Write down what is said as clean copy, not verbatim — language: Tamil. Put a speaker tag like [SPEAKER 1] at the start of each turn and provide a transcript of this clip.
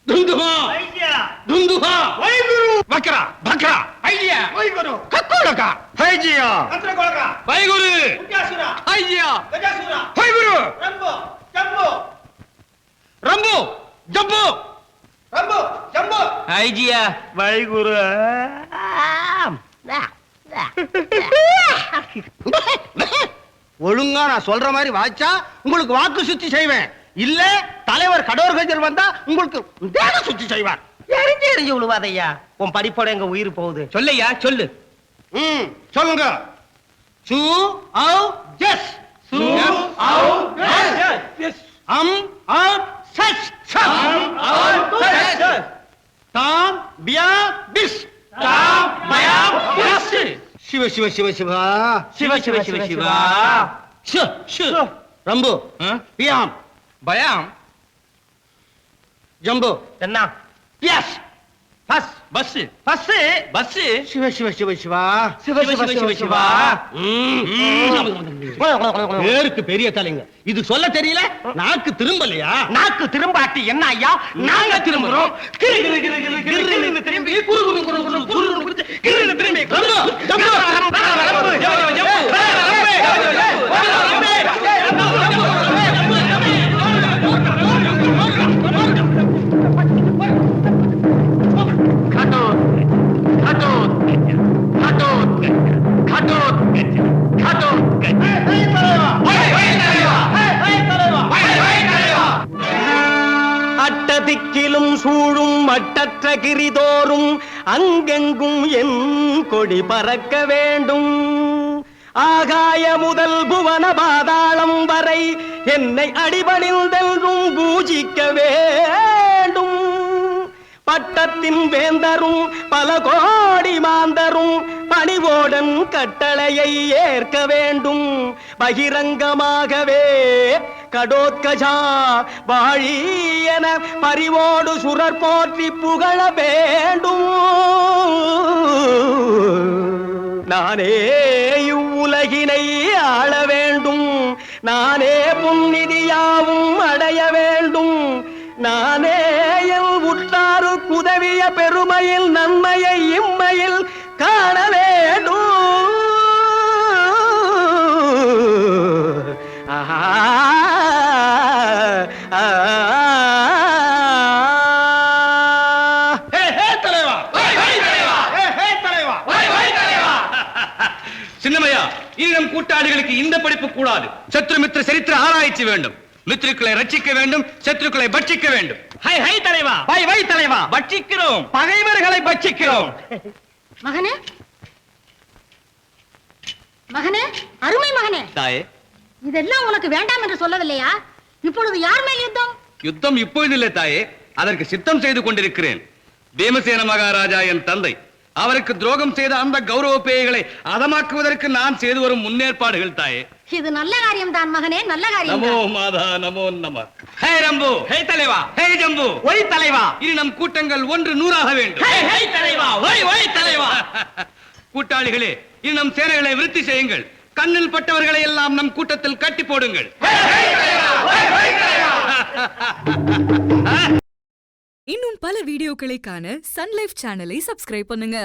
[SPEAKER 1] धुंधुआ धुंधुआ
[SPEAKER 2] वाहिगुरु
[SPEAKER 1] बकरा बकरा
[SPEAKER 2] आइडिया वाहिगुरु
[SPEAKER 1] कक्कोड़का
[SPEAKER 2] हैजिया
[SPEAKER 1] अंतरकोड़का वाहिगुरु
[SPEAKER 2] उग्यासुरा
[SPEAKER 1] हैजिया
[SPEAKER 2] गजासुरा
[SPEAKER 1] वाहिगुरु
[SPEAKER 2] रंबो जंबो
[SPEAKER 1] रंबो जंबो
[SPEAKER 2] रंबो जंबो
[SPEAKER 1] हैजिया वाहिगुरु ஒழுங்கா நான் சொல்ற மாதிரி வாச்சா உங்களுக்கு வாக்கு சுத்தி செய்வேன். இல்ல தலைவர் கடோர் கஜர் வந்தா உங்களுக்கு தேக சுத்தி செய்வார்.
[SPEAKER 3] எரிஞ்சு எரிஞ்சு விழுவாதையா, உன் படிப்போட எங்க உயிர் போகுது.
[SPEAKER 1] சொல்லையா சொல்லு. சொல்லுங்க. சு ஆவ் ஜஸ் சு ஆவ் ஜஸ் அம் ஆர் சச் சம் ஆர் சச் தாம் பியா பிஸ் தாம் பயா பிஸ் சிவ சிவ சிவ சிவா
[SPEAKER 3] சிவ சிவ சிவ சிவா
[SPEAKER 1] ஷ ஷ ரம்பு பியாம் பயாம் ஜம்பு
[SPEAKER 3] என்ன
[SPEAKER 1] எஸ் பஸ் பஸ் பஸ் பஸ் சிவ சிவ சிவ சிவா
[SPEAKER 3] சிவ சிவ சிவ சிவா
[SPEAKER 1] பேருக்கு பெரிய தலைங்க. இது சொல்ல தெரியல, நாக்கு திரும்பலையா?
[SPEAKER 3] நாக்கு திரும்பாட்டி என்ன ஐயா, நாங்க திரும்புறோம்.
[SPEAKER 1] திரும்பி குரு குரு குரு குரு குரு குரு கிரு திரும்பி ரம்பு ஜம்பு
[SPEAKER 3] அட்டதிக்கிலும் சூழும் மட்டற்ற கிரிதோறும் அங்கெங்கும் என் கொடி பறக்க வேண்டும். ஆகாய முதல் புவன பாதாளம் வரை என்னை அடிபணிந்தென்றும் பூஜிக்க வேண்டும். பட்டத்தின் வேந்தரும் பல கோடி மாந்தரும் பணிவோடன் கட்டளையை ஏற்க வேண்டும். பகிரங்கமாகவே கடோத்கஜா வாழி என பரிவோடு சுரர் போற்றி புகழ வேண்டும். நானே இவ்வுலகினை ஆள வேண்டும். நானே புன்னிதியாவும் அடைய வேண்டும். நானே என் உற்றாரு உதவிய பெருமையில் நன்மையை இம்மையில் காண வேண்டும்.
[SPEAKER 1] சின்னமையா, இனி நம் கூட்டாளிகளுக்கு இந்த படிப்பு கூடாது. சத்ரு மித்திர சரித்திர ஆராய்ச்சி வேண்டும். மித்திருக்களை ரட்சிக்க வேண்டும், சத்ருக்களை பட்சிக்க வேண்டும்.
[SPEAKER 3] ஹை ஹை தலைவா,
[SPEAKER 1] வை வை தலைவா, பட்சிக்கிறோம், பகைவர்களை பட்சிக்கிறோம்.
[SPEAKER 4] மகனே மகனே, அருமை மகனே,
[SPEAKER 1] தாயே,
[SPEAKER 4] இதெல்லாம் உனக்கு வேண்டாம் என்று சொல்லவில்லையா? இப்பொழுது யார் மேல் யுத்தம்?
[SPEAKER 1] யுத்தம் இப்பொழுது இல்லை தாயே, அதற்கு சித்தம் செய்து கொண்டிருக்கிறேன். பீமசேன மகாராஜா என் தந்தை, அவருக்கு துரோகம் செய்த அந்த கௌரவ பேய்களை அதமாக்குவதற்கு நான் செய்து வரும் முன்னேற்பாடுகள் தாயே.
[SPEAKER 4] இது நல்ல காரியம் தான் மகனே, நல்ல காரியம்.
[SPEAKER 1] நமோ மாதா நமோ நம. ஹே ரம்பு, ஹே தலைவா, ஹே ஜம்பு,
[SPEAKER 3] ஒய் தலைவா.
[SPEAKER 1] இனி நம் கூட்டங்கள் 100 வேண்டும்.
[SPEAKER 3] ஹை ஹை தலைவா, ஒய் ஒய் தலைவா.
[SPEAKER 1] கூட்டாளிகளே, இனி நம் சேனைகளை விருத்தி செய்யுங்கள். கண்ணில் பட்டவர்களை எல்லாம் நம் கூட்டத்தில் கட்டி போடுங்கள்.
[SPEAKER 5] இன்னும் பல வீடியோக்களை காண சன் லைஃப் சேனலை சப்ஸ்கிரைப் பண்ணுங்க.